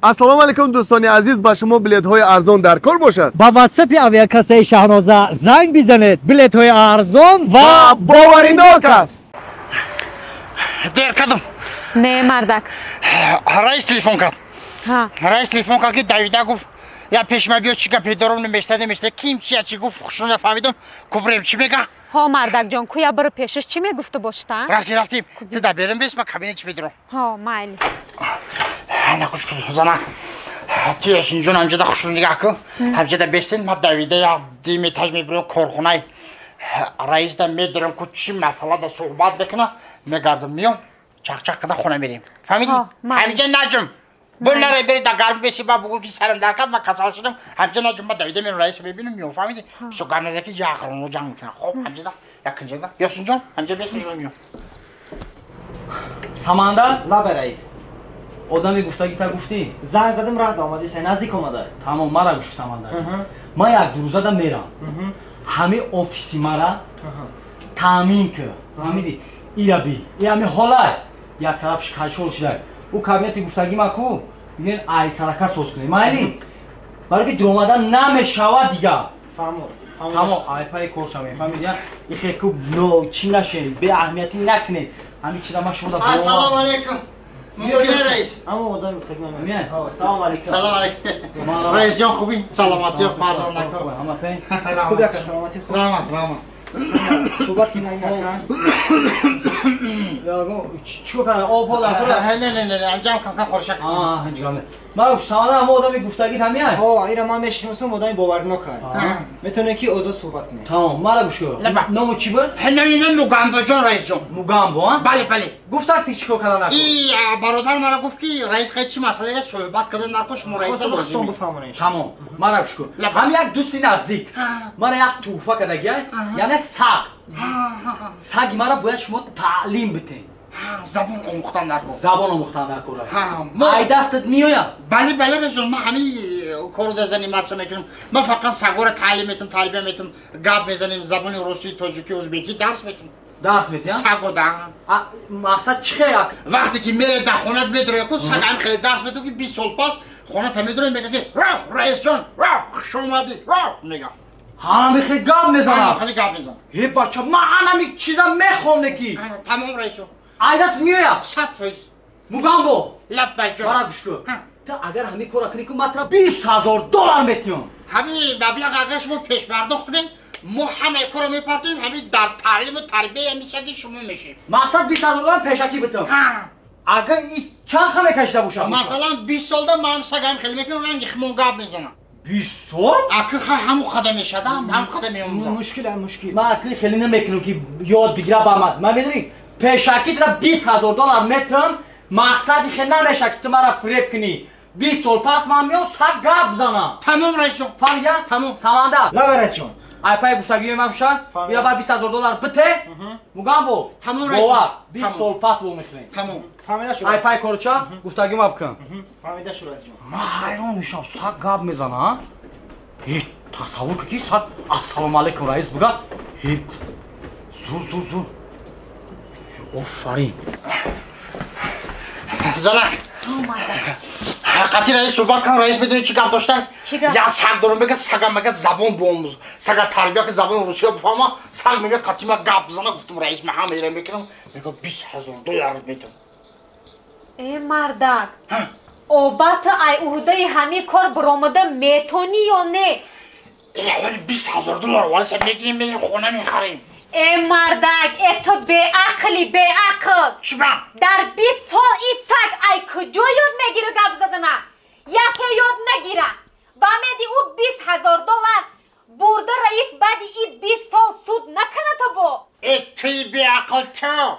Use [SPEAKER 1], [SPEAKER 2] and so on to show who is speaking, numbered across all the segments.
[SPEAKER 1] السلام علیکم دوستان عزیز، با شما بلیط های ارزان در کار باشد.
[SPEAKER 2] با واتساپ اویاکاسه شاهنازه زنگ بزنید. بلیط های ارزان و
[SPEAKER 1] باورناک است.
[SPEAKER 3] دیر کردم.
[SPEAKER 4] نه مردک.
[SPEAKER 3] رئیس تلفن کرد.
[SPEAKER 4] ها.
[SPEAKER 3] رئیس تلفن کرد که دویده گفت یا پیشما بیا چیکار پیدارم نمیشته کیم چی گفت خوشون نفهمیدم. کبریم چی میگه؟
[SPEAKER 4] ها مردک جان کویا برو پیشش چی میگفته باشتن؟
[SPEAKER 3] رفتیم تا بریم بس ما کابینه چی بدرم.
[SPEAKER 4] ها مایل.
[SPEAKER 3] نه خوش زنا. تیش اینجا همجدا خوشون نگاه کن. همجدا بستن ما دویده یا دیمی تاج میبرم کارخونه. رئیس دا میدرم که چی مسئله دا صحبت بکنه میگردم میام چاق کدا خونه میریم. فهمیدی؟ همینجا نجم. بولاره برید تا گرم بشی با بگو که سرم در کد ما کسال شدم همینجا نجم ما دویده میرم رئیس ببینم میام فهمیدی؟ سو گرم نزدیکی جا آخرون رو جنگ میکنه. خب همینجا یکنجا یاسین جان همینجا بیست میام.
[SPEAKER 5] ساماندار لب رئیس. آدمی گفتگی تا گفتی؟
[SPEAKER 6] زنگ زدم راه آمدی سه نزدیک اومده.
[SPEAKER 5] تمام مرا گوش ساماندار. ما یک دو روزه دا میرم. همه آفیسی مرا تامین کرد. فهمیدی؟ ایرا بی. این همه حالا یک طرفش کشول شده. او کابینت گفتگی ما کو میگن ای سرکا سوس کنی. مایلی. برای که درآمدن نمیشود دیگه. تمام ای پای کورشم فهمیدی؟ این خیلی نو چی نشین به اهمیتی نکنید. همین چیزا ما شما دا
[SPEAKER 3] السلام علیکم. ممکنه رئیس.
[SPEAKER 6] اما آدم گفتگی نمیاد.
[SPEAKER 5] میان.
[SPEAKER 6] سلام علیکم.
[SPEAKER 3] سلام علیکم. رئیس جان خوبی؟ سلامتی و فرزند نکن.
[SPEAKER 5] اما پین.
[SPEAKER 6] خوبی که سلامتی خوب.
[SPEAKER 3] راما.
[SPEAKER 6] صحبت نمی‌کنم.
[SPEAKER 5] یا گو چیکار کنم آب بالا
[SPEAKER 3] نه انجام کن خورشک.
[SPEAKER 5] انجام. ما ساماندار هم آدمی گفتگی تمیه.
[SPEAKER 6] اینا ما میشناسم آدمی باورناک است. میتونه کی آزاد صحبت کنه.
[SPEAKER 5] تمام مرا گوش کن. نامو چی بود؟
[SPEAKER 3] نه موگامبو جان رئیس جان.
[SPEAKER 5] موگامبو ها؟
[SPEAKER 3] بله.
[SPEAKER 5] گفتن چیکار کردن نکن.
[SPEAKER 3] ای برادر مرا گفت که رئیس خیلی چی مسئله را صحبت کردن نکن شما رئیس بازی می.
[SPEAKER 5] تمام مرا گوش کن. هم یک دوستی نزدیک. مرا یک توفه کردگی یعنی سگ مرا باید شما تعلیم بتین.
[SPEAKER 3] زبان آموختن نکن.
[SPEAKER 5] زبان آموختن نکن. ای دستت میایم.
[SPEAKER 3] بله رجل ما همین کارو دزنی ماتش میکنیم. ما فقط سگور تعلیم میتونم تربیت میتونم گپ میزنیم زبان روسی تاجیکی ازبکی درس میتونم.
[SPEAKER 5] درس میتونم؟
[SPEAKER 3] سگو ده.
[SPEAKER 5] مقصد چیه؟
[SPEAKER 3] وقتی که میره در خونه میدره که سگ هم خیلی درس میتونه که 20 سال پس خونه تا میدره میگه که رئیس جان خوش اومدی میگه.
[SPEAKER 5] همه خیلی گپ میزنم.
[SPEAKER 3] خیلی گپ میزنم.
[SPEAKER 5] هی بچه ما همین چیزا میخوام نکی.
[SPEAKER 3] تمام رئیس جان.
[SPEAKER 5] ای دست میایم.
[SPEAKER 3] 100%.
[SPEAKER 5] موگامبو.
[SPEAKER 3] لب جان.
[SPEAKER 5] مرا گوش کن. تا اگر همین کارا کنی که مطلب 20000 دلار میتونم.
[SPEAKER 3] همین مبلغ اگر شما پیش پرداخت کنین ما همه کارو میپردازیم همین در تعلیم و تربیت میشه که شما میشید.
[SPEAKER 5] مقصد 20000 دلار پیشکی بتم. اگر این چند خمه کشیده باشم.
[SPEAKER 3] مثلا 20 سال دا من سگم خیلی میکنم رنگ خمون گپ میزنم.
[SPEAKER 5] 20 سال؟
[SPEAKER 3] اگه همون خدا میشد هم خدا میومد.
[SPEAKER 6] مشکل.
[SPEAKER 5] من اگه خیلی نمیکنم که یاد بگیره با من میدونی پیشکی در 20000 دلار میتم مقصدی خیلی نمیشه که تو مرا فریب کنی. 20 سال پس من میام سگ گپ بزنم.
[SPEAKER 3] تمام رئیس جان.
[SPEAKER 5] فهمیدی؟
[SPEAKER 3] تمام.
[SPEAKER 5] ساماندار.
[SPEAKER 6] لب رئیس جان.
[SPEAKER 5] ای پای گفتگی من بشه بیا بعد 20000 دلار بده. موگامبو.
[SPEAKER 3] تمام رئیس.
[SPEAKER 5] 20 سال پس رو میخونی.
[SPEAKER 3] تمام.
[SPEAKER 6] فهمیده شو.
[SPEAKER 5] ای پای کارچا گفتگی ما بکن.
[SPEAKER 6] فهمیده شو رئیس جان.
[SPEAKER 5] ما حیران میشم سگ گپ میزنه. هی تصور که کی سگ السلام علیکم رئیس بگه. هی زور. آفرین.
[SPEAKER 3] زنک. حقیقتی رئیس صحبت کن رئیس بدونی چی گپ داشته؟ یا سگ دارم بگه سگم میگه زبان باموز. سگ تربیت که زبان روسی بفهمه سگ میگه قطعی ما گپ بزنه گفتم رئیس من هم میرم میکنم میگه 20000 دلار میتم.
[SPEAKER 4] ای مردک اوبات ای عهده همه کار برآمده میتونی یا نه؟
[SPEAKER 3] ولی 20000 دلار ولی سب میگیم میریم خونه میخریم.
[SPEAKER 4] ای مردک ای تو به عقل.
[SPEAKER 3] چی من؟
[SPEAKER 4] در 20 سال این سگ ای کجا یاد میگیره گپ زدن؟ یکی یاد نگیره. با میدی او 20000 دلار برده رئیس بعد این 20 سال سود نکنه تو با.
[SPEAKER 3] ای توی بی عقل تو.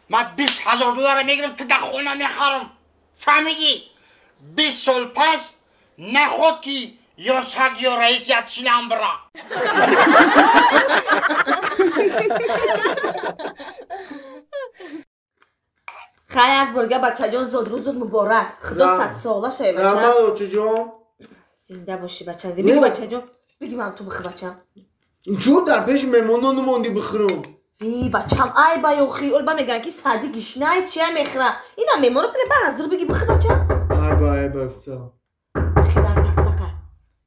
[SPEAKER 3] من 20000 دلار میگیرم تو در خونه میخرم. فهمیدی؟ 20 سال پس نخود که یا سگ یا رئیس یتشینم برا.
[SPEAKER 7] خیلی برگه بچه جان زود مبارک. خدا 100 ساله شوی بچه.
[SPEAKER 6] رحمت بچه جان.
[SPEAKER 7] زنده باشی بچه زی. بگی بچه جان. بگی من تو بخیر بچه.
[SPEAKER 6] چون در پیش مهمونان نموندی بخورم.
[SPEAKER 7] وی بچه هم ای بایو خیول با میگن که سادی گشنه چیه میخوره. اینا مهمون رفته به حاضر بگی بخیر بچه.
[SPEAKER 6] ای
[SPEAKER 1] بای بستا
[SPEAKER 7] بخی در تک تکه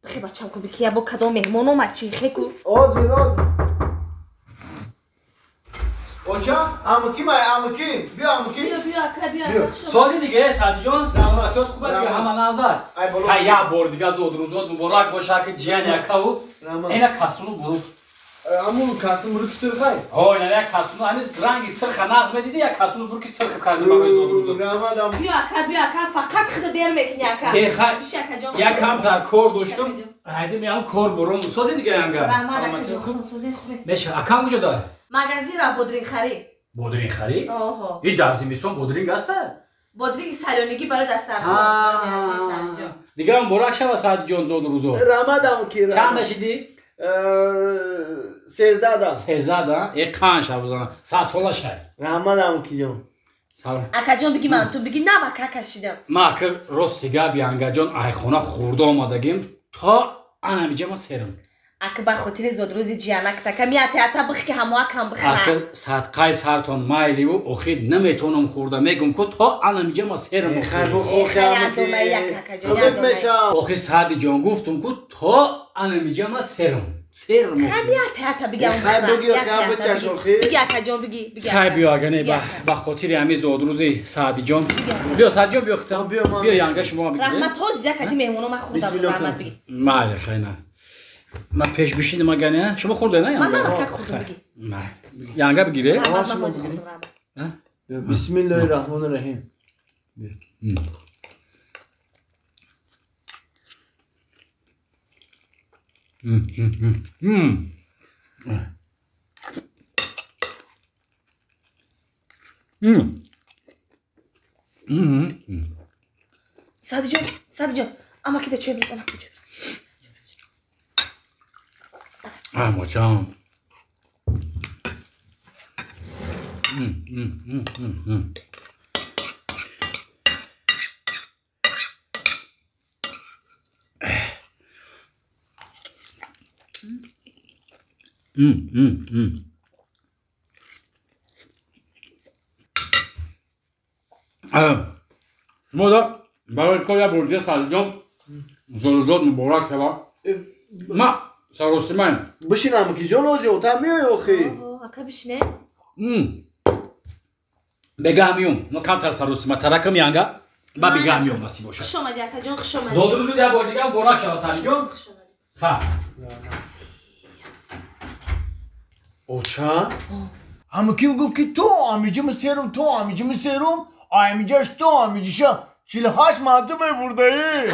[SPEAKER 7] بخی بچم کو بکیه با کدام مهمان اومد چی خیکو
[SPEAKER 1] آجی اوچا امکی مای امکی بیا امکی
[SPEAKER 7] بیا اکا بیا
[SPEAKER 5] سازی دیگه سعدی جان زحمتات خوبه دیگه همه نظر تا یک بار دیگه زود مبارک باشه که جیان یکاو اینا کسونو برو
[SPEAKER 1] امون کاسم رو کسر خای
[SPEAKER 5] اوه اینا یک کسونو همین رنگی سرخ نغز بدیدی یک کسونو برو که سرخ خرمی بگه زود
[SPEAKER 1] رمضان
[SPEAKER 7] بیا اکا فقط خود دیر میکنی اکا بیش اکا جان
[SPEAKER 5] یک کم سر کور داشتم هایده میام کور برم سازی دیگه ینگه
[SPEAKER 7] رحمت اکا جان خود سوزی خوبه
[SPEAKER 5] میشه اکام کجا داره
[SPEAKER 7] مغازی را بودرین خرید
[SPEAKER 5] بودرین خری
[SPEAKER 7] آها
[SPEAKER 5] این در زمستان بودرینگ هسته
[SPEAKER 7] بودرینگ سالونگی برای دست
[SPEAKER 5] دیگه هم برک شد سعدی جان زود روزو
[SPEAKER 1] رمضان کی
[SPEAKER 5] چند داشتی
[SPEAKER 1] 13 دام
[SPEAKER 5] 13 دا یک کان شب بزنم 100 ساله شد
[SPEAKER 1] رمضان کی جون
[SPEAKER 5] سلام
[SPEAKER 7] اکا جان بگی من تو بگی نه وکا کشیدم
[SPEAKER 5] ما اکر راستیگه بیانگه جان ایخونه خورده آمدگیم تا انمیجه ما سرم
[SPEAKER 7] اکا با خاطر زودروزی جیانک تکه میاتی اتا بخی که همه کم بخنه
[SPEAKER 5] اکر صدقه سرتان مایلی و اخید نمیتونم خورده میگم که تا انمیجه ما سرم
[SPEAKER 1] خیر
[SPEAKER 5] بخورم
[SPEAKER 1] بخور
[SPEAKER 7] یادومه یک اکا جان
[SPEAKER 1] خودت
[SPEAKER 7] یادومه
[SPEAKER 1] میشم
[SPEAKER 5] آخه سعدی جان گفتم که تا انمیجه ما سرم
[SPEAKER 7] میاتی اتا بگم
[SPEAKER 1] خیر بگی خیر بچه خیر
[SPEAKER 7] بگی اکا جان بگی
[SPEAKER 5] خیلی بیا اگه نه با خاطر همین زودروزی سعدی جان بیا سعدی جان بیا اختیار بیا ینگه شما بگید
[SPEAKER 7] رحمت ها زیاد کتی مهمونو من خوردم رحمت بگی
[SPEAKER 5] ماله خیلی نه ما پیش بشیدیم اگه نه شما خورده نه
[SPEAKER 7] من
[SPEAKER 5] ینگه
[SPEAKER 7] نه خوردم بگی
[SPEAKER 5] ینگه بگیره
[SPEAKER 7] رحمت من بازی خوردم رحمت
[SPEAKER 1] بسم الله الرحمن الرحیم
[SPEAKER 7] سعدی جان اما که چه بیرون
[SPEAKER 5] اما جان مودا برای کل برجه سعدی جان زود مبارک شد ما سروسی من
[SPEAKER 1] بشین امکی جون اوجی اوتا میای اخی
[SPEAKER 7] اکا بشنه
[SPEAKER 5] بگم ما کمتر سروسی ما ترکم ینگه با بگم بسی باشه
[SPEAKER 7] خوش آمدی اکا جان خوش آمدی
[SPEAKER 5] زود روزو یه بار دیگه مبارک شد سعدی جان خب
[SPEAKER 1] اوچا امکی گفت که تو امیجه مسیرم تو امیجه مسیرم امیجهش تو امیجهش 48 مرتبه برده ای